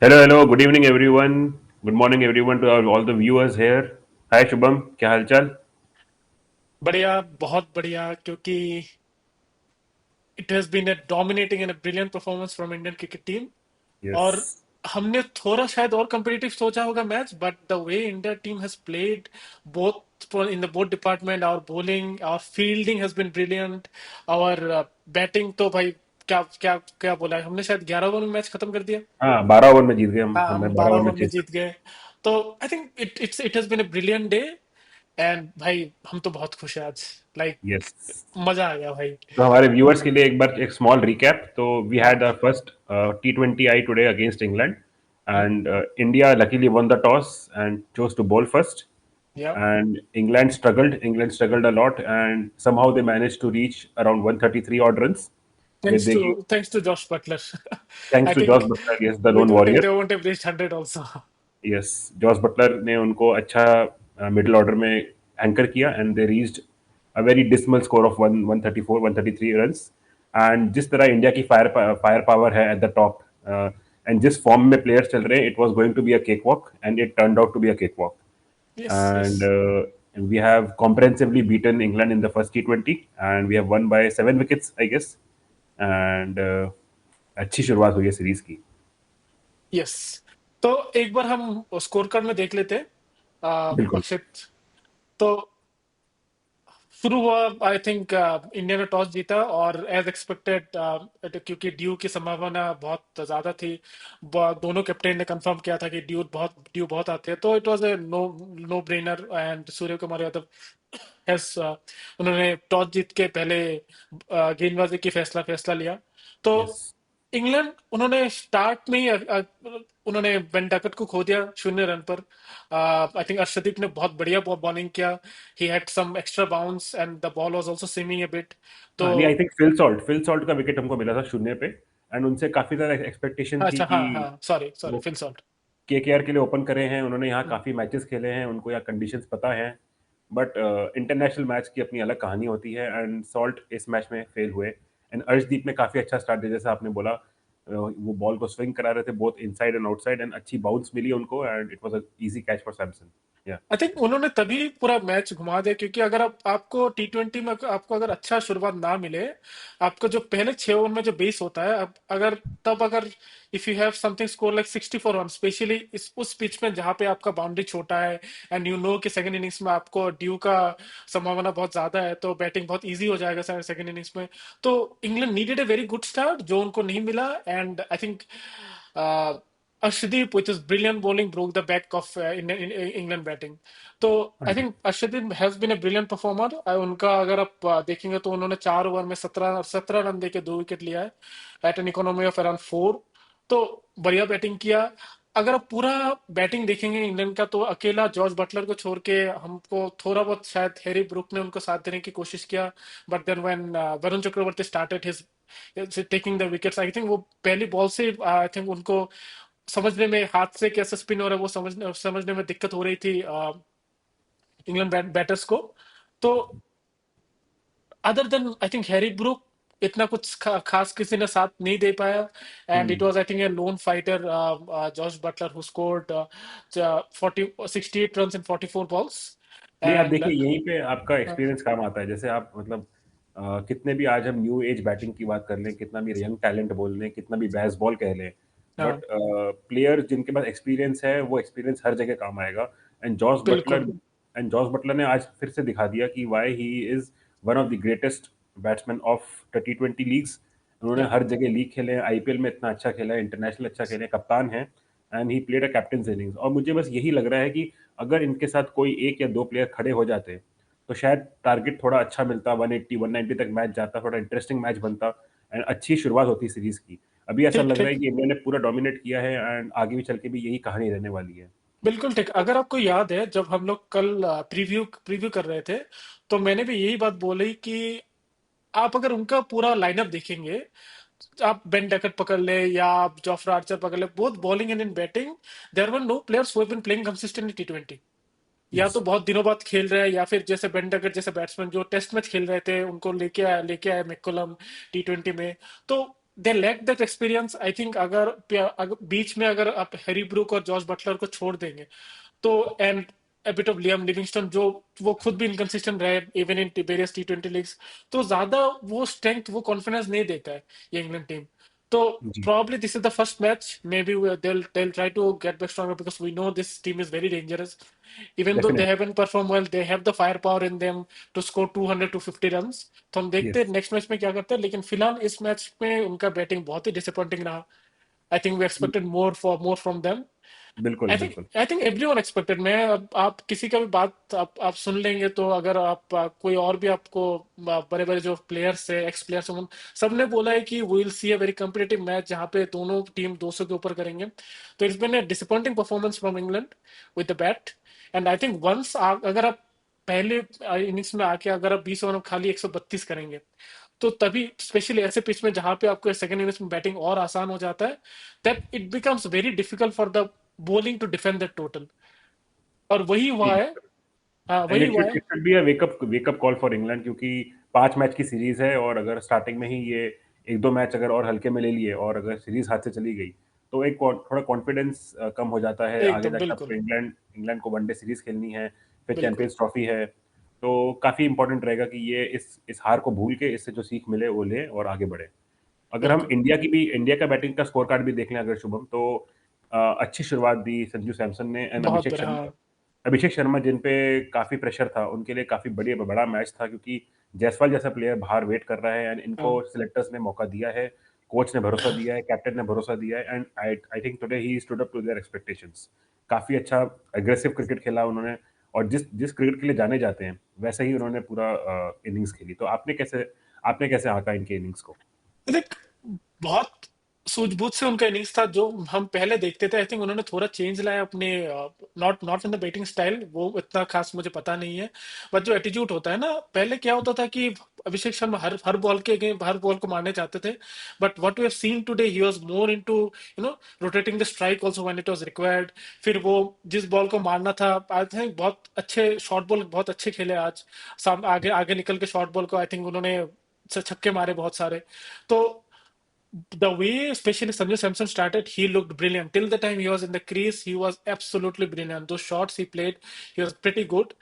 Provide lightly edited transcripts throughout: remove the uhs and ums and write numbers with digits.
Hello hello good evening everyone. Good morning everyone to all the viewers here. Hi Shubham, क्या हालचाल? बढ़िया, बहुत बढ़िया, क्योंकि it has been a dominating and brilliant performance from Indian cricket team. Yes. और हमने थोड़ा शायद और कंपेटिटिव सोचा होगा match, but the way India team has played both in the both department, our bowling, our fielding has been brilliant, our batting तो भाई क्या क्या क्या बोला है, हमने शायद 11 ओवर में मैच खत्म कर दिया। हाँ, 12 ओवर में जीत गए हम। हाँ, हमने हम बारह 12 ओवर में ओवर में चेस जीत गए। तो I think it has been a brilliant day. And भाई हम तो बहुत खुश हैं आज, लाइक यस। मजा आ गया भाई। तो हमारे व्यूअर्स के लिए एक बार एक स्मॉल रिकैप। तो वी हाँ। Had our first T20 I today against England hmm. And India luckily won the toss and chose to bowl first. या। And England struggled. England struggled a lot, and somehow they managed to reach around 133 odd runs. Where Thanks they to gave, thanks to Josh Butler. thanks I to Josh think Butler, yes, the lone without him warrior. they won't have reached 100 also. Yes, Jos Buttler ने उनको अच्छा middle order में anchor किया and they reached a very dismal score of 134 133 runs. And जिस तरह India की fire power है at the top, and जिस फॉर्म में प्लेयर्स चल रहे हैं, it was going to be a cake walk and it turned out to be a cake walk. Yes, and yes. we have comprehensively beaten England in the first T20 and we have won by 7 wickets, I guess. And अच्छी शुरुआत हुई है series की। Yes. तो एक बार हम score card में देख लेते हैं। बिल्कुल। अक्षित, तो शुरू हुआ। आई थिंक इंडिया ने टॉस जीता और एज एक्सपेक्टेड, क्योंकि ड्यू की संभावना बहुत ज्यादा थी। दोनों कैप्टन ने कंफर्म किया था कि ड्यू बहुत आते हैं, तो it was a no no brainer. And Surya Kumar Yadav has उन्होंने टॉस जीत के पहले गेंदबाजी की फैसला फैसला लिया। तो यस। इंग्लैंड, उन्होंने स्टार्ट में ही उन्होंने बेन डकट को खो दिया 0 रन पर। आई थिंक अर्शदीप ने बहुत बढ़िया बॉलिंग किया। He had some extra bounce and the ball was also swimming a bit. तो हाँ, नहीं, आई थिंक फिल सॉल्ट का विकेट हमको मिला था शून्य पे। एंड उनसे काफी ज्यादा एक्सपेक्टेशन थी अच्छा, कि हाँ हाँ, सॉरी सॉरी, वो फिल सॉल्ट। केकेआर के लिए ओपन करे हैं, उन्होंने यहाँ काफी मैचेस खेले हैं, उनको यहाँ कंडीशंस पता है। बट इंटरनेशनल मैच की अपनी अलग कहानी होती है एंड सॉल्ट इस मैच में फेल हुए। एंड अर्शदीप ने काफी अच्छा स्टार्ट दिया, जैसा आपने बोला। वो बॉल को स्विंग करा रहे थे both inside and outside and अच्छी बाउंस मिली उनको and it was a easy catch for Samson. Yeah. I think उन्होंने तभी पूरा मैच घुमा दिया, क्योंकि अगर आपको टी20 में आपको अगर अच्छा शुरुआत ना मिले, आपको जो पहले 6 ओवर में जो बेस होता है, अब अगर if you have something score like 64 run, specially इस उस पिच में जहाँ पे आपका बाउंड्री छोटा है, एंड यू नो कि सेकंड इनिंग्स में आपको ड्यू का संभावना बहुत ज्यादा है, तो बैटिंग बहुत इजी हो जाएगा सेकंड इनिंग्स में। तो England needed a very good start, जो उनको नहीं मिला। And I think Arshdeep, with his brilliant bowling, broke the back of England batting. तो I think Arshdeep has been a brilliant performer. उनका अगर आप देखेंगे तो उन्होंने 4 ओवर में 17 रन देके 2 विकेट लिया है at an economy of around 4। तो बढ़िया बैटिंग किया। अगर आप पूरा बैटिंग देखेंगे इंग्लैंड का, तो अकेला जॉर्ज बटलर को छोड़ के हमको थोड़ा बहुत शायद हैरी ब्रूक ने उनको साथ देने की कोशिश किया। But then when Varun Chakravarthy started his taking the wickets, I think वो पहली बॉल से आई थिंक उनको समझने में, हाथ से कैसे स्पिन हो रहा है वो समझने में दिक्कत हो रही थी इंग्लैंड बैटर्स को। तो other than I think Harry Brook, इतना कुछ खास किसी ने साथ नहीं दे पाया। And it hmm. Was I think a lone fighter George Buttler who scored 68 run in 44 balls. नहीं, आप एंड देखिए यहीं पे आपका एक्सपीरियंस काम आता है। जैसे आप मतलब कितने भी आज हम न्यू एज बैटिंग की बात कर लें, कितना भी यंग टैलेंट बोल लें, कितना भी बैस बॉल कह लें, बट प्लेयर जिनके पास एक्सपीरियंस है वो एक्सपीरियंस हर जगह काम आएगा। एंड जॉस बिल्कुल। बटलर एंड जॉस बटलर ने आज फिर से दिखा दिया कि why he is one of the greatest batsman of the T20 leagues. उन्होंने या। हर जगह लीग खेले हैं, आईपीएल में इतना अच्छा खेला है, इंटरनेशनल अच्छा खेले हैं, कप्तान है। And he played a captain innings. और मुझे बस यही लग रहा है कि अगर इनके साथ कोई एक या दो प्लेयर खड़े हो जाते तो शायद टारगेट थोड़ा अच्छा मिलता, 180 190 तक मैच जाता, थोड़ा इंटरेस्टिंग मैच बनता एंड अच्छी शुरुआत होती सीरीज की। अभी ऐसा ठीक लग रहा है ठीक। कि इंडिया ने पूरा डोमिनेट किया है एंड आगे भी चल के भी यही कहानी रहने वाली है। बिल्कुल ठीक। अगर आपको याद है, जब हम लोग कल प्रीव्यू प्रीव्यू कर रहे थे, तो मैंने भी यही बात बोली कि आप अगर उनका पूरा लाइनअप देखेंगे, आप बेन डकट पकड़ ले या आप जोफ्रा आर्चर पकड़ ले, both bowling and in batting, there were no players who have been playing consistently टी20। Yeah yes. तो बहुत दिनों बाद खेल रहे हैं, या फिर जैसे बेन डकट जैसे बैट्समैन जो टेस्ट मैच खेल रहे थे, उनको लेके आए मैकुलम टी20 में। तो they lack that experience. I think अगर बीच में अगर आप हैरी ब्रूक और जॉश बटलर को छोड़ देंगे तो, and a bit of Liam Livingstone जो वो खुद भी इनकंसिस्टेंट रहे even in various T20 leagues, तो ज्यादा वो स्ट्रेंथ वो कॉन्फिडेंस नहीं देता है ये इंग्लैंड टीम। तो जी, probably this is the first match, maybe they'll try to get back stronger because we know this team is very dangerous, even though they definitely. haven't performed well, they have the firepower in them to score 200 to 50 runs। तो हम देखते हैं yes, next match में क्या करते हैं, लेकिन फिलहाल इस मैच में उनका बैटिंग बहुत ही डिसअपॉइंटिंग रहा। I think we expected more from them. बिल्कुल, बिल्कुल। I think everyone expected. मैं अब आप किसी का भी बात आप सुन लेंगे तो, अगर आप कोई और भी आपको बड़े बड़े जो प्लेयर्स है, एक्स प्लेयर्स हैं, सबने बोला है कि we will see a very competitive match जहाँ पे दोनों टीम 200 के ऊपर करेंगे। तो it's been a disappointing performance from England with the bat. And I think once अगर आप पहले इनिंग्स में आके अगर आप 20 ओवर में खाली 132 करेंगे, तो तभी स्पेशली ऐसे पिच में जहां पे आपको सेकंड इनिंग्स में बैटिंग और आसान हो जाता है, that it becomes very difficult for the bowling to defend that total। और वही हुआ है। हाँ, एंड वही हुआ है। It should be a wake up call for England, क्योंकि 5 मैच की सीरीज है और अगर स्टार्टिंग में ही ये एक दो मैच अगर और हल्के में ले लिए और अगर सीरीज हाथ से चली गई तो एक थोड़ा कॉन्फिडेंस कम हो जाता है। आगे एकदम जाके आपको बिल्कुल। इंग्लैंड इंग्लैंड को वनडे सीरीज खेलनी है, फिर बिल्कुल। चैंपियंस ट्रॉफी है। तो काफी इंपॉर्टेंट रहेगा कि ये इस हार को भूल के इससे जो सीख मिले वो ले और आगे बढ़े। अगर हम बिल्कुल। इंडिया का बैटिंग का स्कोर कार्ड भी देख लें अगर शुभम, तो अच्छी शुरुआत दी संजू सैमसन ने एंड बहुत बड़ा, हाँ। अभिषेक शर्मा जिन पे काफी प्रेशर था उनके लिए काफी बड़ा मैच था, क्योंकि जायसवाल जैसा प्लेयर बाहर वेट कर रहा है एंड इनको हाँ। सिलेक्टर्स ने मौका दिया है, कोच ने भरोसा दिया है, कैप्टन ने भरोसा दिया है and I think today he stood up to their expectations. काफी अच्छा एग्रेसिव क्रिकेट खेला उन्होंने और जिस जिस क्रिकेट के लिए जाने जाते हैं वैसे ही उन्होंने पूरा इनिंग्स खेली। तो आपने कैसे आंका इनके इनिंग्स को? देख, बहुत सूझबूझ से उनका इनिंग्स था जो हम पहले देखते थे। आई थिंक उन्होंने थोड़ा चेंज लाया अपने, not not in the batting style, वो इतना खास मुझे पता नहीं है, बट जो एटीट्यूड होता है ना, पहले क्या होता था कि अभिषेक शर्मा हर हर बॉल को मारने चाहते थे। But what we have seen today, he was more into rotating the strike also when it was required. फिर वो जिस बॉल को मारना था, आई थिंक बहुत अच्छे शॉर्ट बॉल बहुत अच्छे खेले आज। आगे आगे निकल के शॉर्ट बॉल को आई थिंक उन्होंने छक्के मारे बहुत सारे। तो the way especially Sanju Samson started, he looked brilliant. Till the time he was in the crease, he was absolutely brilliant. Those shots he played, he was pretty good।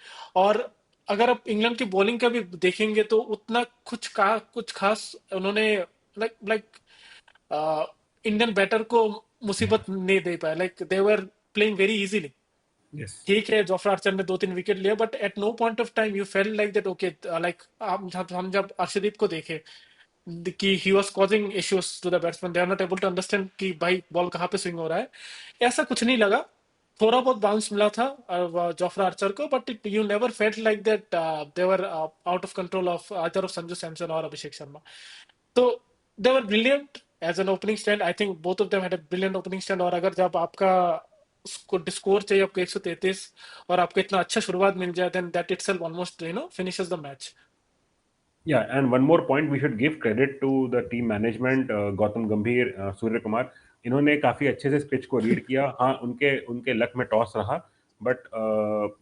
और अगर आप England की बॉलिंग का भी देखेंगे तो उतना कुछ खास उन्होंने लाइक लाइक इंडियन बैटर को मुसीबत नहीं दे पाए। Like they were playing very easily. Yes. ठीक है, जोफ्रा आर्चर ने 2-3 विकेट लिए, but at no point of time you fail like that okay. Like हम जब अर्शदीप को देखे कि he was causing issues to the batsman, they are not able to understand कि भाई बॉल कहाँ पे स्विंग हो रहा है। ऐसा कुछ नहीं लगा। थोड़ा बहुत बाउंस मिला था जोफ्रा आर्चर को, but you never felt like that they were out of control of either of Sanju Samson और अभिषेक शर्मा। तो they were brilliant as an opening stand. I think both of them had a brilliant opening stand. और अगर जब आपका score चाहिए आपको 133 और आपको इतना अच्छा शुरुआत मिल जाए, then that itself almost finishes the match. Yeah, and one more point we should give credit to the team management, Gautam गंभीर, सूर्य कुमार। इन्होंने काफी अच्छे से इस पिच को रीड किया। हाँ, उनके उनके लक में टॉस रहा, but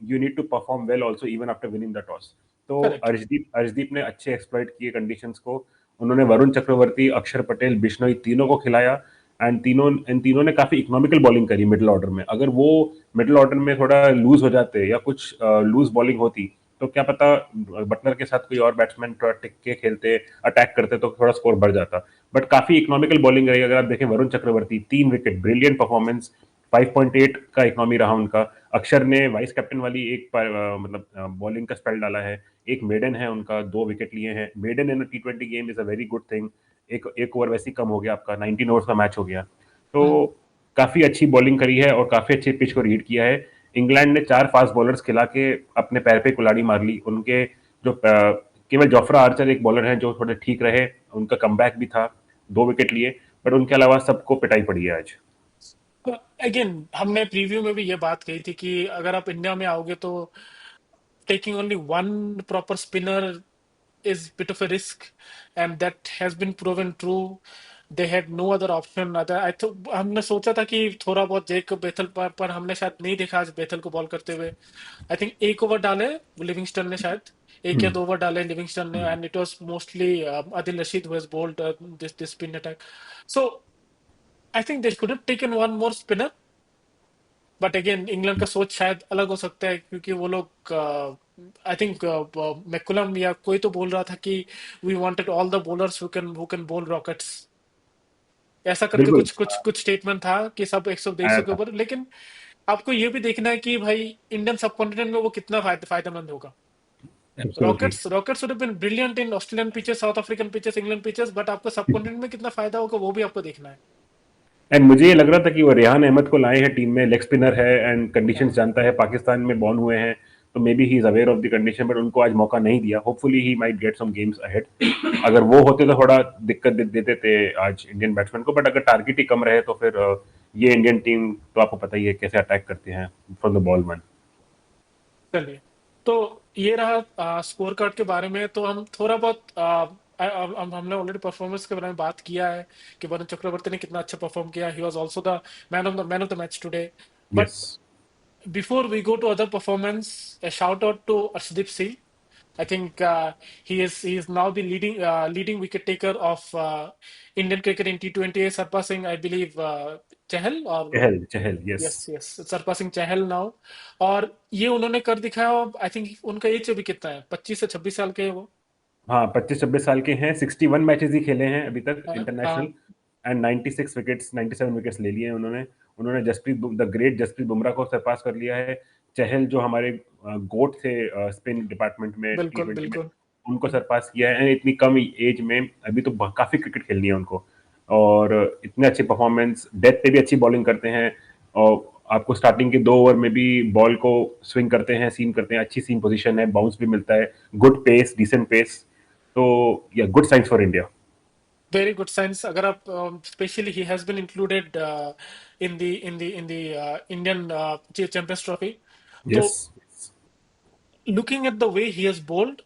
you need to perform well also even after winning the toss. तो करेक्ट। अर्शदीप ने अच्छे एक्सप्लॉइट किए कंडीशंस को। उन्होंने वरुण चक्रवर्ती, अक्षर पटेल, बिश्नोई तीनों को खिलाया एंड इन तीनों ने काफी इकोनॉमिकल बॉलिंग करी मिडिल ऑर्डर में। अगर वो मिडिल ऑर्डर में थोड़ा लूज हो जाते या कुछ लूज बॉलिंग होती तो क्या पता बटलर के साथ कोई और बैट्समैन थोड़ा टिक के खेलते, अटैक करते तो थोड़ा स्कोर बढ़ जाता। बट काफी इकोनॉमिकल बॉलिंग रही। अगर आप देखें Varun Chakravarthy 3 wicket, brilliant performance, 5.8 का इकोनॉमी रहा उनका। अक्षर ने वाइस कैप्टन वाली मतलब बॉलिंग का स्पेल डाला है। एक मेडन है उनका, 2 विकेट लिए हैं। Maiden in T20 game is a very good thing. एक ओवर वैसे ही कम हो गया आपका, 19 ओवर का मैच हो गया। तो काफी अच्छी बॉलिंग करी है और काफी अच्छी पिच को रीड किया है। इंग्लैंड ने 4 फास्ट बॉलर्स खिला के अपने पैर पे कुल्हाड़ी मार ली। उनके जो केवल जोफ्रा आर्चर एक बॉलर है जो थोड़े ठीक रहे, उनका कमबैक भी था, 2 विकेट लिए, बट उनके अलावा सबको पिटाई पड़ी है आज। अगेन हमने प्रीव्यू में भी ये बात कही थी कि अगर आप इंडिया में आओगे तो taking only one proper spinner is bit of a risk, and that has been proven true। They had no other option other। I thought हमने सोचा था कि थोड़ा बहुत जेक बेथल पर हमने शायद नहीं देखा आज बेथल को बॉल करते हुए। आई थिंक एक ओवर डाले लिविंगस्टन ने शायद, एक या दो ओवर डाले लिविंगस्टन ने, and it was mostly Adil Rashid who has bold this spin attack. So I think they could have taken one more spinner, but again England का सोच शायद अलग हो सकता है, क्योंकि वो लोग आई थिंक मैकुलम या कोई तो बोल रहा था कि we wanted all the bowlers who can bowl rockets, ऐसा करके बिल्कुल कुछ कुछ कुछ स्टेटमेंट था कि सब 100 150 आया के था। ऊपर. लेकिन आपको ये भी देखना है कि भाई इंडियन सबकॉन्टिनेंट में वो कितना फायदेमंद होगा. Absolutely. Rockets would have been brilliant in Australian pitches, South African pitches, England pitches, but आपको सबकॉन्टिनेंट में कितना फायदा होगा वो भी आपको देखना है. एंड मुझे ये लग रहा था कि वो रेहान अहमद को लाए हैं टीम में, लेग स्पिनर है एंड कंडीशंस हाँ, जानता है, पाकिस्तान में बॉर्न हुए हैं, तो maybe he is aware of the condition, but उनको आज मौका नहीं दिया. Hopefully he might get some games ahead. अगर वो होते तो थोड़ा दिक्कत देते थे आज इंडियन बैट्समैन को, बट अगर टारगेट ही कम रहे तो फिर ये इंडियन टीम तो आपको पता ही है कैसे अटैक करते हैं फ्रॉम द बॉल वन. चलिए. तो ये रहा स्कोर कार्ड के बारे में. तो हम थोड़ा बहुत हमने ऑलरेडी परफॉर्मेंस के बारे में बात किया है कि वरुण चक्रवर्ती ने कितना अच्छा परफॉर्म किया. He was also the man of the match today. Yes. But before we go to other performance, a shout out to Arshdeep Singh. I think he is now the leading wicket taker of Indian cricket in T20, surpassing I believe Chahal or Chahal Chahal yes. yes, surpassing Chahal now. और ये उन्होंने कर दिखाया. आई think उनका as अभी कितना है, 25 से 26 साल के है वो. हाँ 25-26 साल के हैं. 61 मैचेस ही खेले हैं अभी तक इंटरनेशनल, हाँ, एंड 96 विकेट्स 97 विकेट्स ले लिए हैं उन्होंने. उन्होंने द ग्रेट जसप्रीत बुमराह को सरपास कर लिया है. चहल जो हमारे गोट थे स्पिन डिपार्टमेंट में बिल्कुल T20 में, बिल्कुल. उनको सरपास किया है. इतनी कम एज में अभी तो काफी क्रिकेट खेलनी है उनको, और इतने अच्छे परफॉर्मेंस, डेथ पे भी अच्छी बॉलिंग करते हैं, और आपको स्टार्टिंग के 2 ओवर में भी बॉल को स्विंग करते हैं, सीम करते हैं, अच्छी सीम पोजीशन है, बाउंस भी मिलता है, गुड पेस, डिसेंट पेस. तो या good signs for India. Very good signs. अगर आप especially he has been included in the Indian Champions Trophy. Yes. तो looking at the way he has bowled,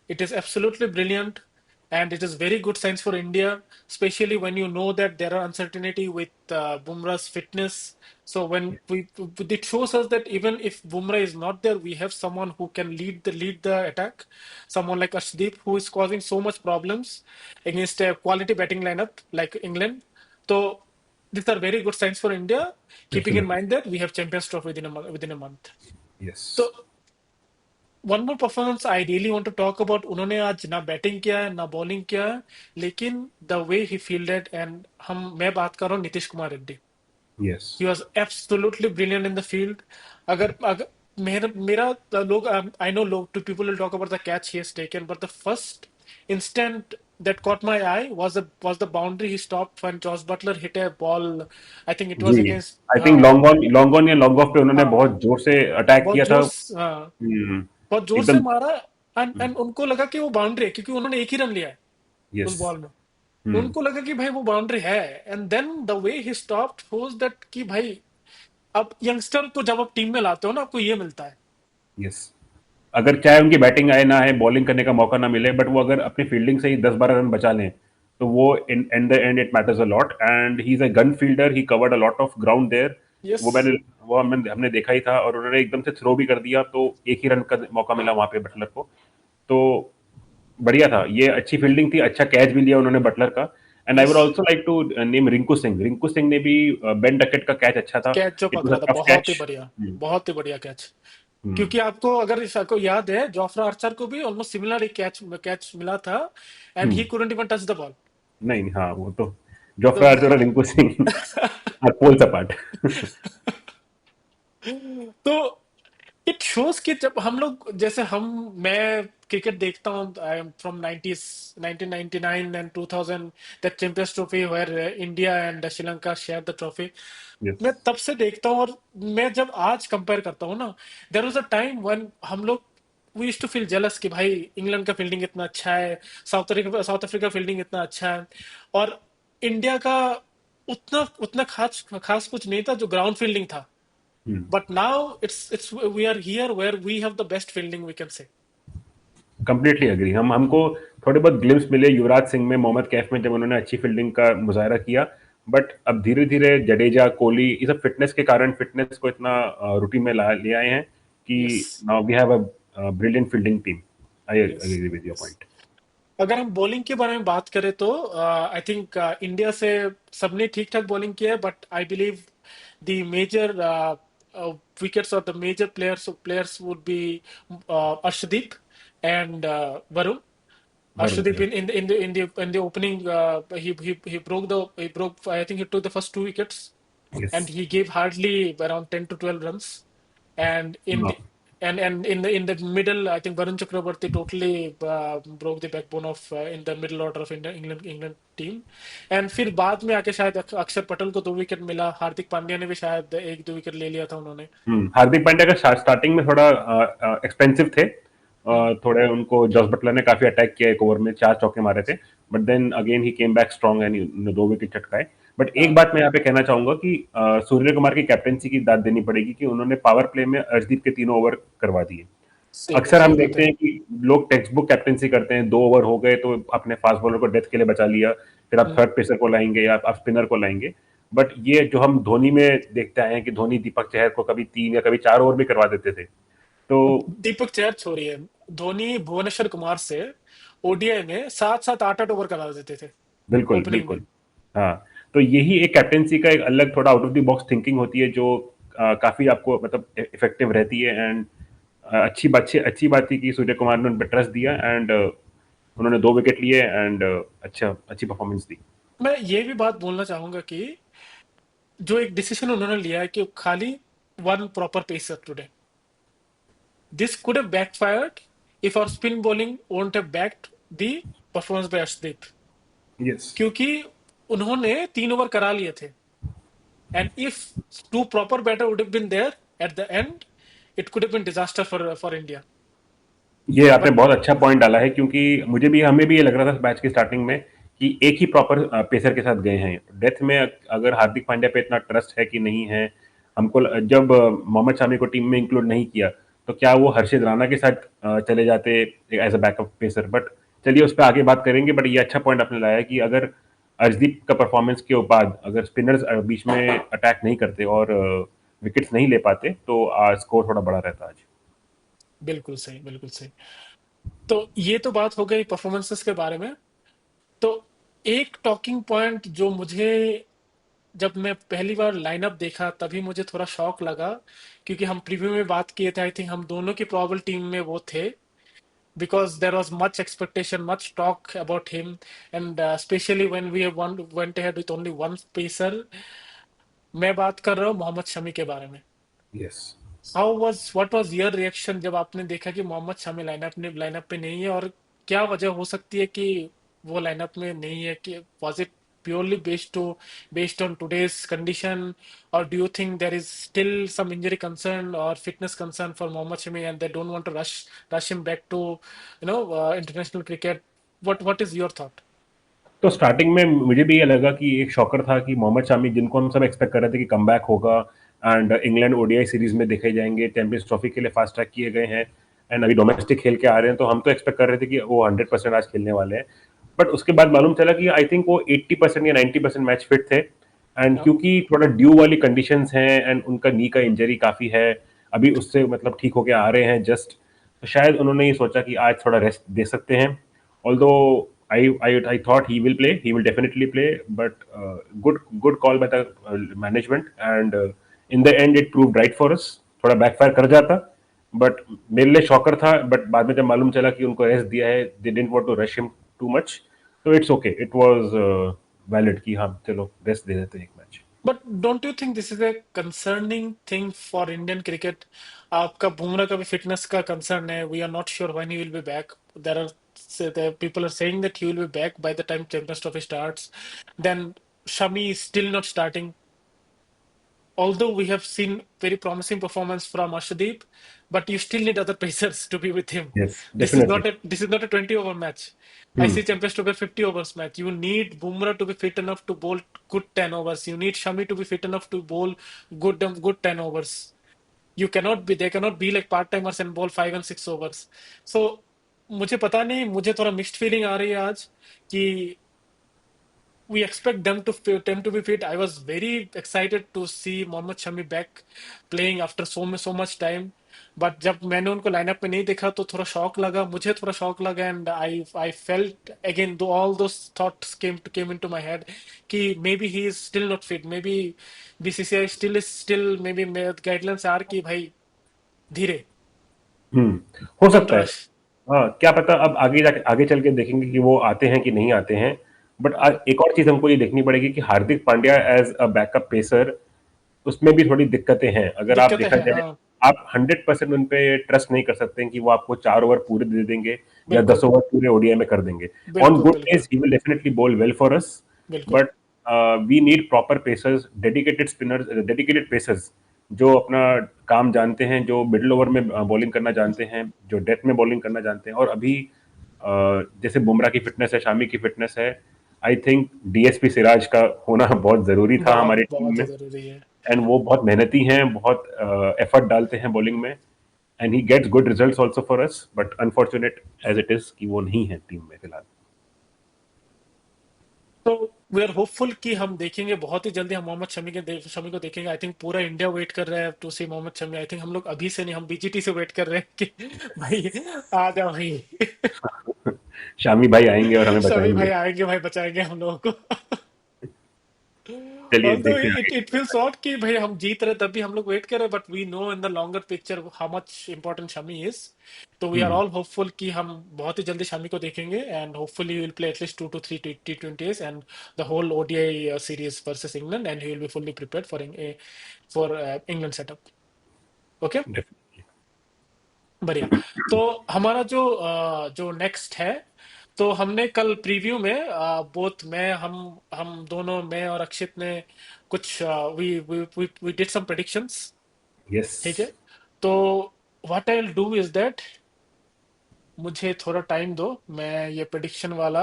it is absolutely brilliant, and it is very good signs for India, especially when you know that there are uncertainty with Bumrah's fitness. So when it shows us that even if Bumrah is not there, we have someone who can lead the attack, someone like Arshdeep who is causing so much problems against a quality batting lineup like England. So these are very good signs for India, keeping in absolutely. mind that we have Champions Trophy within a month. Yes. So one more performance I really want to talk about. उन्होंने आज ना batting किया है ना bowling किया है, लेकिन the way he fielded, and मैं बात कर रहा हूँ Nitish Kumar Reddy. Yes. He was absolutely brilliant in the field. अगर मेरा लोग, आई नो लोग to people will talk about the catch he has taken, but the first instant that caught my eye was the boundary he stopped when Josh Butler hit a ball. I think it जी. was against I think long on या long off पे उन्होंने हाँ, बहुत जोर से attack बहुत किया था. जोर हाँ, बहुत जोर से एकदम. मारा. एंड उनको लगा कि वो बाउंड्री है, क्योंकि उन्होंने एक ही रन लिया है यस. उस बॉल में. उनको लगा कि भाई वो बाउंड्री है, and then the way he stopped shows that कि भाई अब यंगस्टर को जब आप टीम में लाते हो ना, आपको ये मिलता है. यस. अगर चाहे उनकी बैटिंग आए ना है, बॉलिंग करने का मौका ना मिले, बट वो अगर अपनी फील्डिंग से ही 10-12 रन बचा लें, तो वो in and the end it matters a lot. And he is a gun fielder, he covered a lot of ground there. Yes. हमने देखा ही था, और उन्होंने एकदम से थ्रो भी कर दिया, तो एक ही रन का मौका मिला वहां पे बटलर को. तो बढ़िया था, ये अच्छी फील्डिंग थी, अच्छा कैच भी लिया उन्होंने बटलर का. And I yes. Would also like to name Rinku Singh ने भी बेन डकेट का कैच अच्छा था. कैच जो इट वाज पकड़ा अ था टफ कैच. बहुत ही बढ़िया कैच. क्योंकि आपको अगर इसको याद है, जोफ्रा आर्चर को भी ऑलमोस्ट सिमिलर एक कैच मिला था, and he couldn't even touch the ball. नहीं, हाँ, वो तो जोफ्रा तो आर्चर और रिंकू सिंह पोल्स अपार्ट. तो इट शोज कि जब हम लोग, जैसे मैं क्रिकेट देखता हूँ, I am from 90s, 1999 and 2000, that Champions Trophy where India and Sri Lanka share the trophy. Yes. मैं तब से देखता हूँ, और मैं जब आज कंपेयर करता हूँ ना, there was a time when हम लोग we used to feel jealous कि भाई इंग्लैंड का फील्डिंग इतना अच्छा है, साउथ अफ्रीका फील्डिंग इतना अच्छा है, और इंडिया का उतना उतना खास खास कुछ नहीं था जो ग्राउंड फील्डिंग था. But now it's we are here where we have the best fielding, we can say. Completely agree. हमको थोड़े बहुत ग्लिम्स मिले युवराज सिंह में, मोहम्मद कैफ में, जब उन्होंने अच्छी फील्डिंग का मुजाहरा किया. बट अब धीरे धीरे जडेजा, कोहली, ये सब फिटनेस के कारण फिटनेस को इतना रूटीन में ले आए हैं कि Yes. Now we have a brilliant fielding team. I yes, agree with your yes. Point. अगर हम बॉलिंग के बारे में बात करें तो आई थिंक इंडिया से सबने ठीक ठाक बॉलिंग किया है, but I believe the major wickets और the major players would be Arshdeep and Varun. Varun, Arshdeep yes, in the opening, he broke, I think he took the first two wickets, yes, and he gave hardly around 10 to 12 runs. And in the and in the middle, I think Varun Chakraborty totally broke the backbone of in the middle order of England team. And फिर बाद में आके शायद अक्षर पटेल को 2 wicket मिला, हार्दिक पांड्या ने भी शायद 1-2 विकेट ले लिया था उन्होंने. हार्दिक पांड्या का स्टार्टिंग में थोड़ा एक्सपेंसिव थे। हम्म. थोड़े उनको जॉस बटलर ने काफी अटैक किया, एक ओवर में 4 चौके मारे थे, but then again he came back strong and 2 wicket चटकाए। बट एक हाँ, बात मैं यहाँ पे कहना चाहूंगा कि सूर्य कुमार की कैप्टेंसी की दाद देनी पड़ेगी कि उन्होंने पावर प्ले में अर्शदीप के 3 ओवर करवा दिए। अक्सर सही हम बात देखते है. हैं कि लोग टेक्स्ट बुक कैप्टेंसी करते हैं, 2 ओवर हो गए तो अपने फास्ट बॉलर को डेथ के लिए बचा लिया, फिर आप हम्म. थर्ड पेसर को लाएंगे या आप स्पिनर को लाएंगे। बट ये जो हम धोनी में देखते आए हैं कि धोनी दीपक चहर को कभी 3 या कभी 4 ओवर भी करवा देते थे। तो दीपक चहर छोड़िए, धोनी भुवनेश्वर कुमार से ओडीआई में 7-7, 8-8 ओवर करा देते थे बिल्कुल, ओपनिंग में. बिल्कुल। हाँ, तो यही एक कैप्टेंसी का एक अलग थोड़ा out of the box thinking होती है जो काफ़ी आपको मतलब इफ़ेक्टिव रहती है। एंड अच्छी बात थी कि सूर्य कुमार ने उन पे ट्रस्ट दिया एंड उन्होंने 2 विकेट लिए एंड अच्छी परफॉर्मेंस दी। मैं ये भी बात बोलना चाहूंगा कि जो एक डिसीजन उन्होंने लिया है कि खाली one proper pacer today, this could have backfired if our spin bowling won't have backed the performance by Arshdeep. Yes. क्योंकि उन्होंने 3 ओवर करा लिए थे, and if two proper batter would have been there at the end, it could have been disaster for India. ये आपने but बहुत अच्छा point डाला है क्योंकि हमें भी ये लग रहा था मैच की स्टार्टिंग में कि एक ही प्रॉपर पेसर के साथ गए हैं डेथ में। अगर हार्दिक पांड्या पे इतना ट्रस्ट है कि नहीं है, हमको जब मोहम्मद शामी को टीम में इंक्लूड नहीं किया तो क्या वो हर्षित राणा के साथ चले जाते as a backup pacer. But चलिए उस पर आगे बात करेंगे। बट ये अच्छा पॉइंट आपने लाया कि अगर अर्शदीप का परफॉर्मेंस के बाद अगर स्पिनर्स बीच में अटैक नहीं करते और विकेट्स नहीं ले पाते तो स्कोर थोड़ा बड़ा रहता आज। बिल्कुल सही, बिल्कुल सही. तो ये तो बात हो गई परफॉर्मेंसेस के बारे में. तो एक टॉकिंग पॉइंट जो मुझे, जब मैं पहली बार लाइनअप देखा तभी मुझे थोड़ा शॉक लगा, क्योंकि हम प्रीव्यू में बात किए थे, आई थिंक हम दोनों की प्रॉबल टीम में वो थे, because there was much expectation, much talk about him, and specially when we went ahead with only one pacer. मैं बात कर रहा हूँ मोहम्मद शमी के बारे में. Yes. What was your reaction जब आपने देखा कि मोहम्मद शमी लाइनअप पे नहीं है, और क्या वजह हो सकती है कि वो लाइनअप में नहीं है? कि was it purely based on today's condition, और do you think there is still some injury concern और fitness concern for Mohammed Shami and they don't want to rush him back to international cricket? What is your thought? तो starting में मुझे भी ये लगा कि एक शॉकर था कि मोहम्मद शामी, जिनको हम सब एक्सपेक्ट कर रहे थे कि कम होगा एंड इंग्लैंड ओडीआई सीरीज में देखे जाएंगे, चैंपियंस ट्रॉफी के लिए फास्ट ट्रैक किए गए हैं एंड अभी डोमेस्टिक खेल के आ रहे हैं, तो हम तो एक्सपेक्ट कर रहे थे कि वो 100% आज खेलने वाले हैं। बट उसके बाद मालूम चला कि आई थिंक वो 80% या 90% मैच फिट थे। एंड क्योंकि थोड़ा ड्यू वाली कंडीशंस हैं एंड उनका नी का इंजरी काफ़ी है, अभी उससे मतलब ठीक होके आ रहे हैं जस्ट, तो शायद उन्होंने ये सोचा कि आज थोड़ा रेस्ट दे सकते हैं। Although I thought he will definitely play, but good call by the management, and in the end it proved right for us. थोड़ा बैकफायर कर जाता, बट मेरे लिए शॉकर था। बट बाद में जब मालूम चला कि उनको रेस्ट दिया है, they didn't want to rush him too much, तो it's okay, it was valid कि हाँ चलो रेस्ट दे देते हैं एक match. But don't you think this is a concerning thing for Indian cricket? आपका बुमराह का भी फिटनेस का कंसर्न है. We are not sure when he will be back. There are people are saying that he will be back by the time champions trophy starts. Then Shami is still not starting, although we have seen very promising performance from Arshdeep, but you still need other pacers to be with him. Yes, This is not definitely. a this is not a 20-over match. I hmm. see Champions to be 50 overs match. You need Bumrah to be fit enough to bowl good 10 overs. You need Shami to be fit enough to bowl good 10 overs. You cannot be They cannot be like part timers and bowl 5 and 6 overs. So मुझे पता नहीं, मुझे थोड़ा mixed feeling आ रही है आज कि we expect them to be fit. I was very excited to see Mohammad Shami back playing after so much time. But जब मैंने उनको लाइनअप में नहीं देखा तो थोड़ा शॉक लगा, मुझे थोड़ा शॉक लगा, and I felt again though all those thoughts came into my head कि maybe he is still not fit, maybe BCCI still maybe guidelines are कि भाई धीरे, हो डोंट सकता है। रश। हाँ, क्या पता, अब आगे जाके आगे चल के देखेंगे कि वो आते हैं कि नहीं आते हैं। बट एक और चीज हमको ये देखनी पड़ेगी कि Hardik Pandya as a backup pacer, उसमें भी थोड़ी दिक्कतें हैं। अगर आप दिक्कतें देखा हैं, जाए, हाँ। आप 100% उन पे ट्रस्ट नहीं कर सकते हैं कि वो आपको 4 ओवर पूरे दे देंगे या बिल्कुल 10 ओवर पूरे ओडीआई में कर देंगे। ऑन बिल्कुल गुड बिल्कुल days he will definitely bowl well for us, बिल्कुल but we need proper pacers, dedicated spinners, dedicated pacers जो अपना काम जानते हैं, जो मिडिल ओवर में बॉलिंग करना जानते हैं, जो डेथ में बॉलिंग करना जानते हैं। और अभी जैसे बुमराह की फिटनेस है, शामी की फिटनेस है, आई थिंक डीएसपी सिराज का होना बहुत जरूरी था बहुत हमारी टीम बहुत में। जरूरी है। एंड वो बहुत मेहनती हैं, बहुत एफर्ट डालते हैं बॉलिंग में, and he gets good results also for us, but unfortunate as it is कि वो नहीं है टीम में फिलहाल। तो वी आर होपफुल कि हम देखेंगे बहुत ही जल्दी, हम मोहम्मद शमी को देखेंगे। आई थिंक पूरा इंडिया वेट कर रहा है to see Mohammed Shami. I think हम लोग अभी से नहीं, हम बीजीटी से वेट कर रहे हैं कि भाई आ जाओ भाई। शामी भाई आएंगे और हमें शमी बचाएंगे। भाई आएंगे भाई, बचाएंगे हम लोगों को। चलिए Although देखते हैं आगे it क्या feels odd कि भाई हम जीत रहे तब भी हम लोग वेट कर रहे हैं, but we know in the longer picture how much important Shami is. तो we are hmm, all hopeful कि हम बहुत ही जल्दी शामी को देखेंगे, and hopefully he will play at least 2 to 3 T20s and the whole ODI series versus England, and he will be fully prepared for England setup. Okay, definitely। बढ़िया। तो हमारा जो नेक्स्ट है, तो हमने कल प्रीव्यू में बोथ मैं हम दोनों, मैं और अक्षित ने कुछ we we did some predictions. Yes. ठीक है, तो what I will do is that, मुझे थोड़ा टाइम दो, मैं ये प्रेडिक्शन वाला।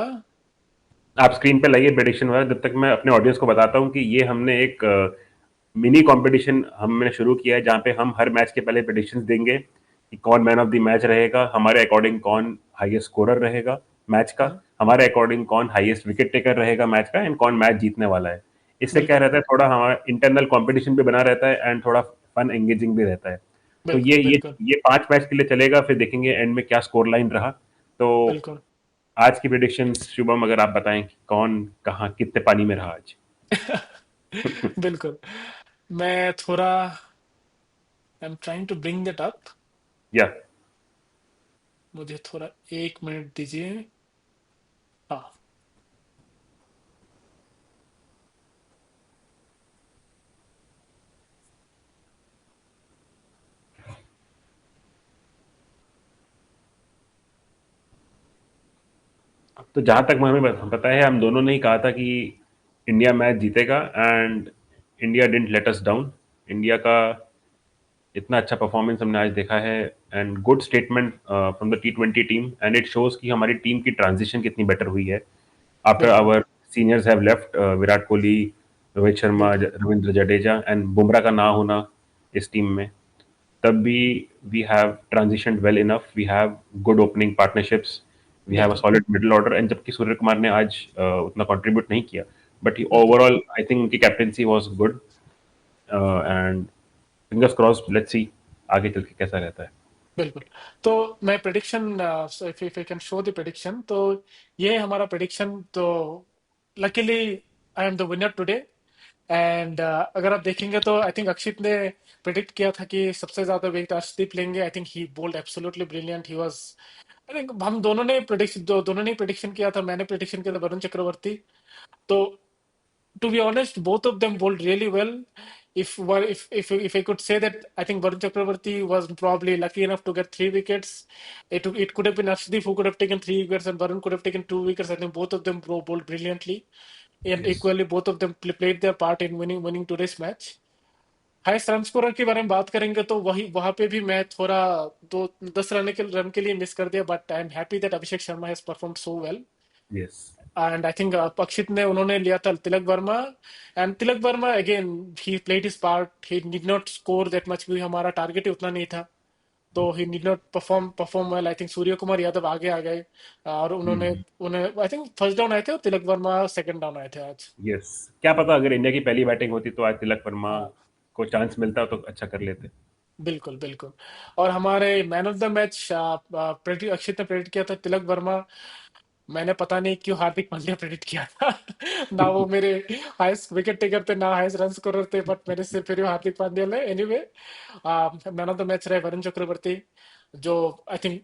आप स्क्रीन पे लाइए प्रेडिक्शन वाला, जब तक मैं अपने ऑडियंस को बताता हूँ कि ये हमने एक मिनी कंपटीशन हमने शुरू किया है, जहाँ पे हम हर मैच के पहले प्रेडिक्शंस देंगे कि कौन मैन ऑफ द मैच रहेगा, हमारे अकॉर्डिंग कौन हाईएस्ट स्कोरर रहेगा मैच का, हाँ, हमारे अकॉर्डिंग कौन हाईएस्ट विकेट टेकर रहेगा मैच का, एंड कौन मैच जीतने वाला है। इससे क्या बिल्कुल रहता है, थोड़ा हमारा इंटरनल कंपटीशन भी बना रहता है एंड थोड़ा फन एंगेजिंग भी रहता है। तो ये बिल्कुल ये बिल्कुल ये 5 मैच के लिए चलेगा, फिर देखेंगे एंड में क्या स्कोर लाइन रहा। तो बिल्कुल। आज की प्रिडिक्शन शुभम, अगर आप बताएं कि कौन कहाँ कितने पानी में रहा आज। बिल्कुल, मैं थोड़ा I am trying to bring that up. या मुझे थोड़ा 1 मिनट दीजिए। हाँ, तो जहां तक हमें पता है, हम दोनों ने ही कहा था कि इंडिया मैच जीतेगा, and India didn't let us down. India का इतना अच्छा परफॉर्मेंस हमने आज देखा है, and good statement from the T20 team, and it shows कि हमारी टीम की ट्रांजिशन कितनी बेटर हुई है आफ्टर बिल्कुल our seniors have left. Virat Kohli, Rohit Sharma, बिल्कुल रविंद्र जडेजा एंड बुमराह का ना होना इस टीम में, तब भी we have transitioned well enough, we have good opening partnerships, we have a बिल्कुल solid middle order, एंड जबकि सूर्य कुमार ने आज उतना कंट्रीब्यूट नहीं किया, बट ही बिल्कुल ओवरऑल आई थिंक उनकी captaincy was good, and fingers crossed, let's see आगे चल के कैसा रहता है। बिल्कुल। तो मैं prediction, if I can show the prediction, तो ये हमारा प्रेडिक्शन। तो luckily I am the winner today, and अगर आप देखेंगे तो आई थिंक अक्षित ने प्रेडिक्ट किया था कि सबसे ज्यादा विकेट अर्शदीप लेंगे। I think he bowled absolutely brilliant, he was. I think हम दोनों ने प्रेडिक्शन किया था, मैंने प्रेडिक्शन किया था वरुण चक्रवर्ती। तो to be honest, both of them bowled really well. If I could say that, I think Varun Chakravarti was probably lucky enough to get 3 wickets. It could have been Arshdeep who could have taken 3 wickets, and Varun could have taken 2 wickets. I think both of them bowled brilliantly, and Yes. equally both of them played their part in winning today's match. Highest run scorer के बारे में बात करेंगे तो वही वहां पे भी मैं थोड़ा 10 रन के लिए मिस कर दिया, but I am happy that Abhishek Sharma has perform so well. Yes. And I think Pakshit ने उन्होंने लिया था Tilak Varma, and Tilak Varma again he played his part, he did not score that much, भी हमारा टारगेट ही उतना नहीं था। तो he did not perform well. I think Surya Kumar Yadav आगे आ गए, और उन्होंने हम्म। उन्हें आई थिंक फर्स्ट डाउन आए थे और तिलक वर्मा सेकंड डाउन आए थे आज। यस, क्या पता अगर इंडिया की पहली बैटिंग होती तो आज तिलक वर्मा हाँ, को चांस मिलता तो अच्छा कर लेते। बिल्कुल बिल्कुल। और हमारे मैन ऑफ द मैच अक्षित ने प्रेडिक्ट किया था तिलक वर्मा। मैंने पता नहीं क्यों हार्दिक पांड्या प्रेडिक्ट किया था। ना वो मेरे हाईएस्ट विकेट टेकर थे, ना हाईएस्ट रन स्कोरर थे, बट मेरे से फिर भी हार्दिक पांड्या ने। Anyway, man of the match रहे वरुण चक्रवर्ती, जो I think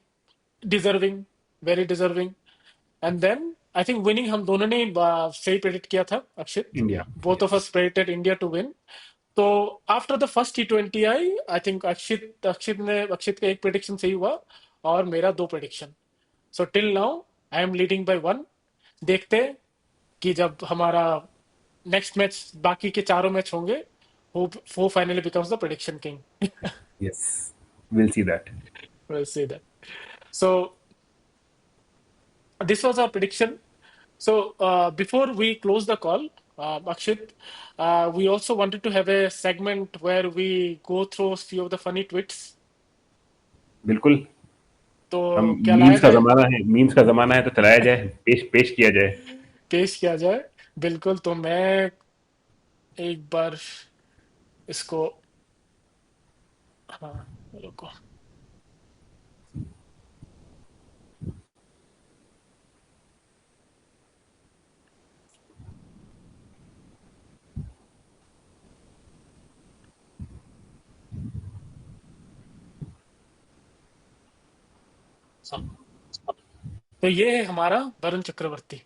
deserving, very deserving. And then I think winning हम दोनों ने सही प्रेडिक्ट किया था, Akshit. India. Both of yes. Us predicted India to win. तो after the first T20 I think Akshit का एक प्रेडिक्शन सही हुआ और मेरा दो prediction. So till now I am leading by one. देखते हैं कि जब हमारा नेक्स्ट मैच, बाकी के चारों मैच होंगे, who finally becomes the prediction king. Yes, will see that. We'll see that. So this was our prediction. So before we close the call, Akshit, we also wanted to have a segment where we go through a few of the funny tweets. बिल्कुल। तो हम क्या लाया memes का जाए? जमाना है, memes का जमाना है, तो चलाया जाए, पेश पेश किया जाए। पेश किया जाए। बिल्कुल। तो मैं एक बार इसको, हाँ, रुको। हाँ, तो ये है हमारा वरुण चक्रवर्ती।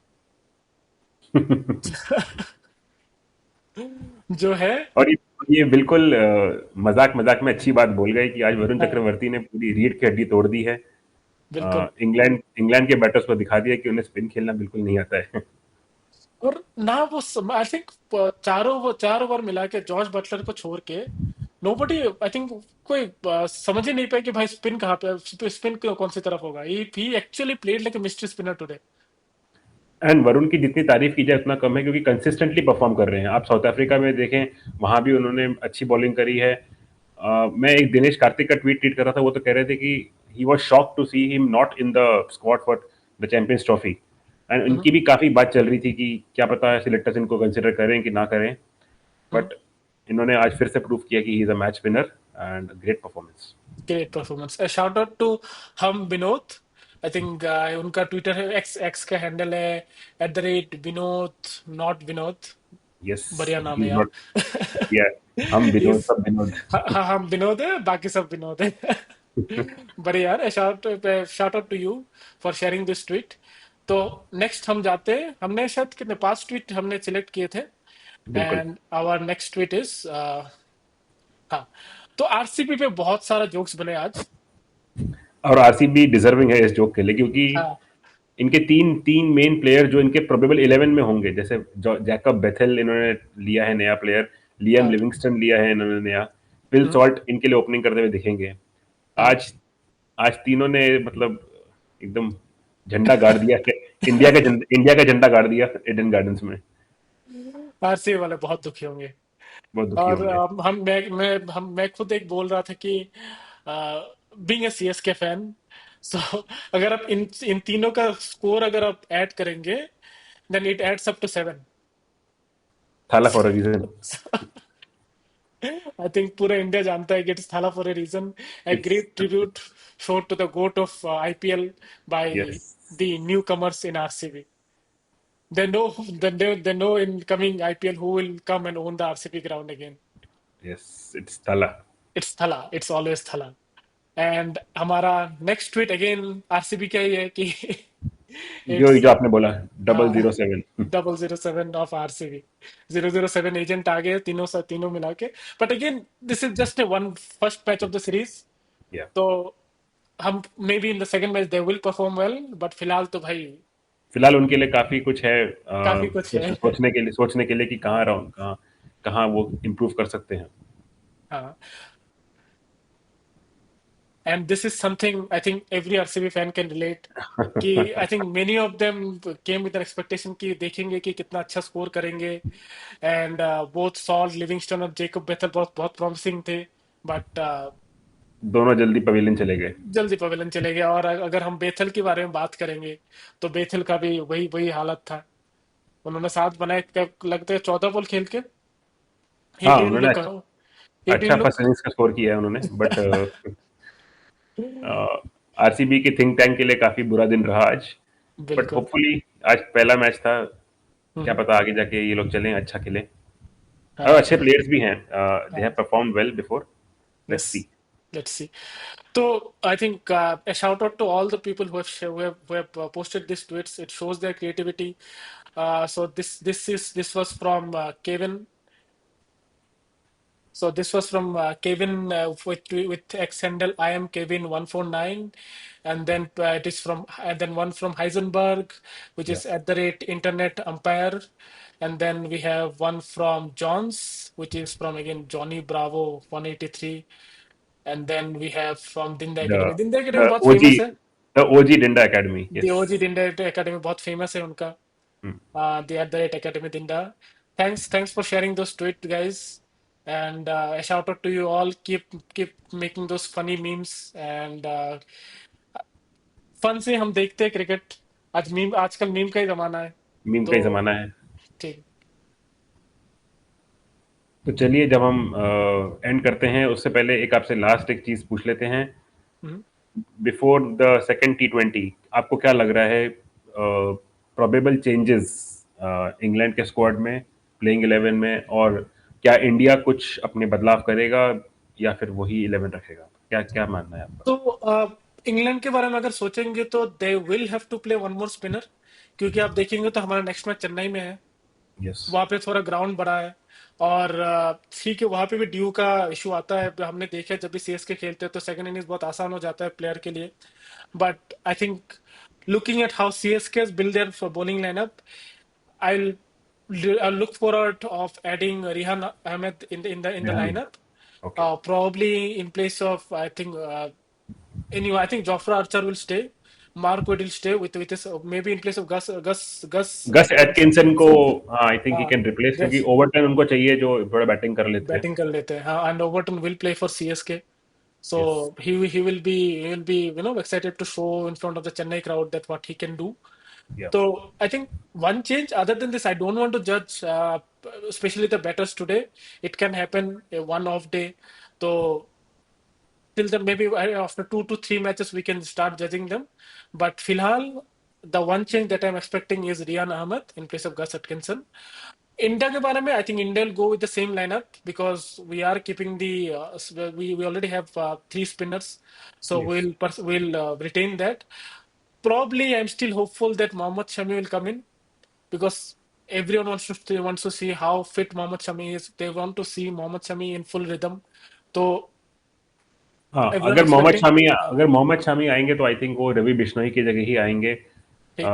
जो है, और ये बिल्कुल मजाक मजाक में अच्छी बात बोल गए कि आज वरुण हाँ, चक्रवर्ती ने पूरी रीढ़ की हड्डी तोड़ दी है। बिल्कुल। इंग्लैंड इंग्लैंड के बैटर्स को दिखा दिया कि उन्हें स्पिन खेलना बिल्कुल नहीं आता है। और ना वो, आई थिंक वो चार ओवर मिला के जॉर्ज बटलर को छोड़ के नोबडी, आई थिंक कोई समझ ही नहीं पाया कि भाई स्पिन कहाँ पे, स्पिन कौन सी तरफ होगा। He actually played like a mystery spinner today. And Varun की जितनी तारीफ की जाए उतना कम है, क्योंकि कंसिस्टेंटली परफॉर्म कर रहे हैं। आप साउथ अफ्रीका में देखें, वहां भी उन्होंने अच्छी बॉलिंग करी है। मैं एक दिनेश कार्तिक का ट्वीट कर रहा था, वो तो कह रहे थे कि he was shock to see him not in the squad for the Champions Trophy. And इनकी भी काफी बात चल रही थी कि क्या पता सिलेक्टर्स इनको कंसिडर करें कि ना करें, बट इन्होंने आज फिर से प्रूव किया कि he is a match winner and great performance. Great performance. Shout out to हम विनोद। आई थिंक उनका ट्विटर है, एक्स एक्स का हैंडल है @विनोद नॉट विनोद। यस, बढ़िया नाम ही है इज यार। नॉट। या, हम विनोद, इस, सब विनोद। हाँ हाँ, हम विनोद है, बाकी सब विनोद है। बढ़िया यार। Shout out to you for sharing this tweet. तो नेक्स्ट हम जाते हैं, हमने शायद कितने 5 ट्वीट हमने सिलेक्ट किए थे। बिल्कुल। And our next tweet is, हाँ, तो आरसीबी पे बहुत सारा जोक्स बने आज। और आरसीबी डिजर्विंग है इस जोक के लिए, क्योंकि हाँ इनके तीन तीन मेन प्लेयर जो इनके प्रोबेबल 11 में होंगे, जैसे जैकब बेथेल इन्होंने लिया है नया प्लेयर, लियम हाँ लिविंगस्टन लिया है इन्होंने नया, फिल हम्म, सॉल्ट इनके लिए ओपनिंग करते हुए दिखेंगे। हाँ। आज आज तीनों ने मतलब एकदम झंडा गाड़ दिया है। इंडिया का झंडा गाड़ दिया ईडन गार्डन्स में। आरसीबी वाले बहुत दुखी होंगे। बहुत दुखी और होंगे। मैं खुद एक बोल रहा था कि बीइंग अ सीएसके फैन, सो अगर आप इन तीनों का स्कोर अगर आप ऐड करेंगे, then it adds up to 7। Thala for a reason. I think पूरा इंडिया जानता है कि it's Thala for a reason. Uh it's great tribute showed to the GOAT of IPL by yes. The newcomers in RCB. They know in coming IPL who will come and own the RCB ground again. Yes, it's थाला। It's Thala. It's always Thala. And हमारा next tweet again RCB का ही है कि जो it's जो आपने बोला, 007। 007 of RCB. 007 agent आ गए, तीनों मिला के। But again this is just a one first match of the series. या, तो हम may be in the second match they will perform well, but फिलहाल तो भाई फिलहाल उनके लिए काफी कुछ है, काफी कुछ है। सोचने के लिए कि कहाँ कहाँ वो इम्प्रूव कर सकते हैं। हाँ। And this is something I think every RCB fan can relate, कि I think many of them came with an expectation कि देखेंगे कि कितना अच्छा स्कोर करेंगे। एंड बोथ सॉल्ट, लिविंगस्टन और जेकब बेथल बहुत बहुत प्रॉमिसिंग थे, बट दोनों जल्दी पवेलियन चले गए। जल्दी पवेलियन चले गए। और अगर हम बेथल के बारे में बात करेंगे, तो बेथल का भी वही वही हालत था। उन्होंने 7 बनाए, लगते हैं 14 बॉल खेल के। ही हाँ, डिडंट उन्होंने लुक, अच्छा 18 अच्छा लोग। फर्स्ट इनिंग्स का स्कोर किया है उन्होंने, बट आरसीबी के थिंक टैंक के लिए काफी बुरा दिन रहा आज। बट बिल्कुल। होपफुली आज पहला मैच था, क्या हम्म। पता आगे जाके ये लोग चलें, अच्छा खेलें। और हाँ अच्छे प्लेयर्स भी हैं, दे हैव हाँ। Performed well before, let's yes, see. Let's see. So I think a shout out to all the people who have posted these tweets. It shows their creativity. So this was from Kevin. So this was from Kevin with X handle I am Kevin 149, and then it is from and then one from Heisenberg, which या is at the rate Internet Umpire, and then we have one from Johns, which is from again Johnny Bravo 183, and then we have from Dinda the Academy. Dinda Academy the बहुत ओजी, famous है. The OG Dinda academy, yes. DOG Dinda Academy बहुत famous है उनका. The at the rate Academy Dinda. Thanks for sharing those tweets, guys. And a shout out to you all. Keep making those funny memes and fun से हम देखते हैं cricket. आज meme आजकल meme का ही जमाना है. मीम का तो ही जमाना है। ठीक. तो चलिए, जब हम एंड करते हैं उससे पहले एक आपसे लास्ट एक चीज पूछ लेते हैं। हम्म. बिफोर द सेकेंड T20 आपको क्या लग रहा है, प्रोबेबल चेंजेस इंग्लैंड के स्क्वाड में, प्लेइंग 11 में, और क्या इंडिया कुछ अपने बदलाव करेगा या फिर वही 11 रखेगा? क्या क्या मानना है आपका? तो इंग्लैंड के बारे में अगर सोचेंगे तो they will have to play one more spinner, क्योंकि आप देखेंगे तो हमारा नेक्स्ट मैच चेन्नई में है. यस। वहां पे थोड़ा ग्राउंड बड़ा है. और ठीक है, वहां पे भी ड्यू का इशू आता है. हमने देखा है जब भी सीएसके खेलते हैं तो सेकंड इनिंग्स बहुत आसान हो जाता है प्लेयर के लिए. But I think looking at how CSK build their for bowling lineup, I'll I'll look forward of adding Rihan Ahmed in the Rehan, lineup. Okay. Probably in place of I think anyway I think Jofra Archer will stay. Mark Wood will stay with his maybe in place of Gus Gus Atkinson को, Atkinson. हाँ I think he Uh, can replace, क्योंकि yes, Overton उनको चाहिए जो थोड़ा batting कर लेते हैं। बैटिंग कर लेते हैं. हाँ, and Overton will play for CSK. So yes. he will be excited to show in front of the Chennai crowd that what he can do. या So I think one change other than this, I don't want to judge, especially the batters today. It can happen a one off day. So till then, maybe after 2 to 3 matches we can start judging them. But Filhal, the one change that I'm expecting is Rian Ahmed in place of Gus Atkinson. India के बारे में I think India will go with the same lineup because we are keeping the we already have 3 spinners, so yes. we'll retain that. Probably I'm still hopeful that Mohammad Shami will come in because everyone wants to see how fit Mohammad Shami is. They want to see Mohammad Shami in full rhythm. So हाँ, everyone expecting. अगर मोहम्मद शामी आएंगे तो I think वो रवि बिश्नोई की जगह ही आएंगे, ठीक.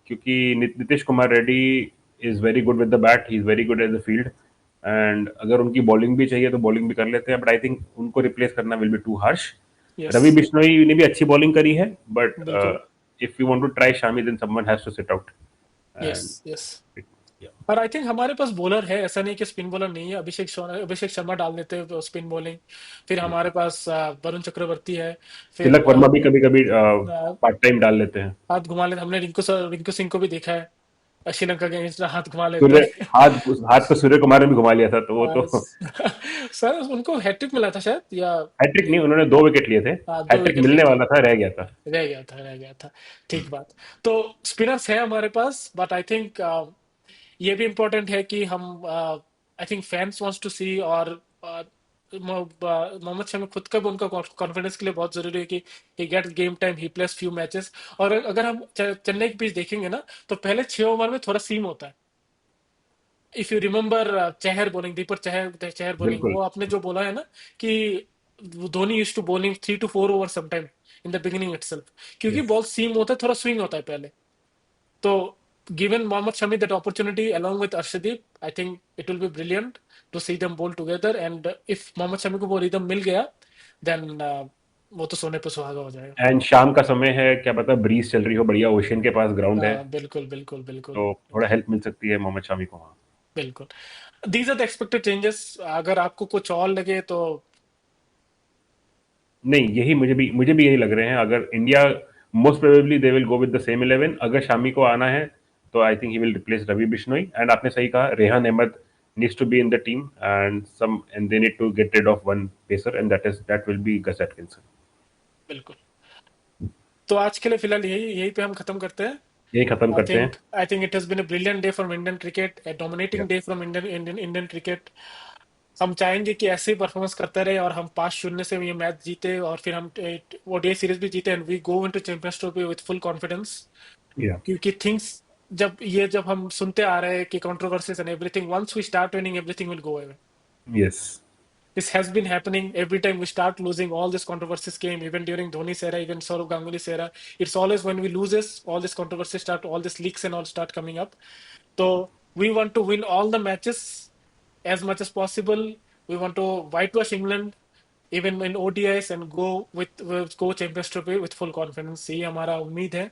क्योंकि Nitish Kumar Reddy is very good with the bat, he is very good as the field, and अगर उनकी बॉलिंग भी चाहिए तो बॉलिंग भी कर लेते हैं, बट आई थिंक उनको रिप्लेस करना will be too harsh. Ravi Yes. Bishnoi ने भी अच्छी बॉलिंग करी है, बट बिल्कुल. If you want to try Shami then someone has to sit out. Yes. Yes. And और आई थिंक हमारे पास बॉलर है, ऐसा नहीं कि स्पिन बॉलर नहीं है. अभिषेक शर्मा डाल देते हैं स्पिन बॉलिंग. फिर हमारे पास वरुण चक्रवर्ती है. फिर तिलक वर्मा भी कभी कभी अ, पार्ट टाइम डाल लेते हैं। हाथ घुमा लेते. हमने रिंकू सिंह को भी देखा है. श्रीलंका के अगेंस्ट हाथ घुमा लेते सूर्य, हैं. हाथ को सूर्य कुमार ने भी घुमा लिया था, तो वो तो सर उनको हैट्रिक मिला था शायद, या हैट्रिक नहीं, उन्होंने 2 विकेट लिए थे, 2 विकेट हैट्रिक लिए मिलने थे. वाला था, रह गया था। रह गया था. ठीक बात. तो स्पिनर्स है हमारे पास, बट आई थिंक ये भी इम्पोर्टेंट है कि हम I think fans wants to see. और मोहम्मद शमी खुद का भी उनका कॉन्फिडेंस के लिए बहुत जरूरी है कि he gets game time, he plays few matches. और अगर हम चेन्नई की पिच देखेंगे ना तो पहले 6 ओवर में थोड़ा सीम होता है. If you remember Chahar bowling, Deepak Chahar Chahar bowling, बिल्कुल। वो आपने जो बोला है ना कि Dhoni used to bowling 3 to 4 over sometime in the beginning itself, क्योंकि यस। बॉल सीम होता है, थोड़ा स्विंग होता है पहले. तो given Mohammad Shami that opportunity along with Arshdeep, I think it will be brilliant to see them bowl together. And if Mohammad Shami को वो रिदम मिल गया, then वो तो सोने पे सुहागा हो जाएगा. एंड शाम का समय है, क्या पता ब्रीज चल रही हो बढ़िया, ओशियन के पास ग्राउंड है, बिल्कुल बिल्कुल बिल्कुल तो थोड़ा हेल्प मिल सकती है मोहम्मद शामी को वहाँ। बिल्कुल. These are the expected changes. अगर आपको कुछ और लगे तो नहीं, यही मुझे भी यही लग रहे हैं। अगर India, most probably they will go with the same 11। अगर शामी को आना है तो I think he will replace Ravi Bishnoi, and आपने सही कहा, Rehan Ahmad needs to be in the team, and they need to get rid of one pacer, and that will be Gus Atkinson. बिल्कुल। तो आज के लिए फिलहाल यही पे हम खत्म करते हैं। यही खत्म I करते हैं। think I think it has been a brilliant day from Indian cricket, a dominating Yeah. day from Indian cricket. हम चाहेंगे कि ऐसे ही परफॉर्मेंस करते रहे और हम 5-0 से ये मैच जीते और फिर हम ओडीआई सीरीज भी जीते and we go into champions trophy with full confidence. Yeah. क्योंकि थिंग्स जब हम सुनते आ रहे हैं कि controversies and everything, once we start winning everything will go away. Yes. This has been happening every time we start losing. All this controversies came even during Dhoni's era, even Saurav Ganguly's era. It's always when we loses, all this controversies start, all these leaks and all start coming up. So we want to win all the matches as much as possible. We want to whitewash England even in ODIs and go Champions Trophy with full confidence. ये हमारा उम्मीद है.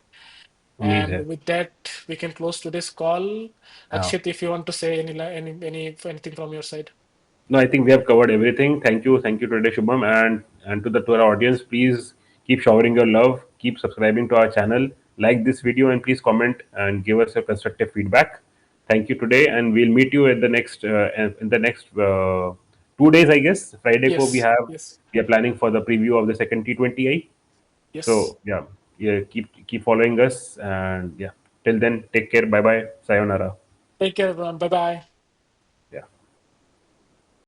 उम्मीद And है। with that, we can close today's call. हाँ। Akshit, if you want to say anything from your side. No, I think we have covered everything. Thank you today, Shubham, and to our audience. Please keep showering your love. Keep subscribing to our channel. Like this video and please comment and give us your constructive feedback. Thank you today, and we'll meet you at the next in the next 2 days, I guess. Friday ko Yes, yes, we are planning for the preview of the second T20I. So yes. yeah, keep following us, and yeah. Till then, take care. Bye bye. Sayonara. Take care, everyone. Bye bye.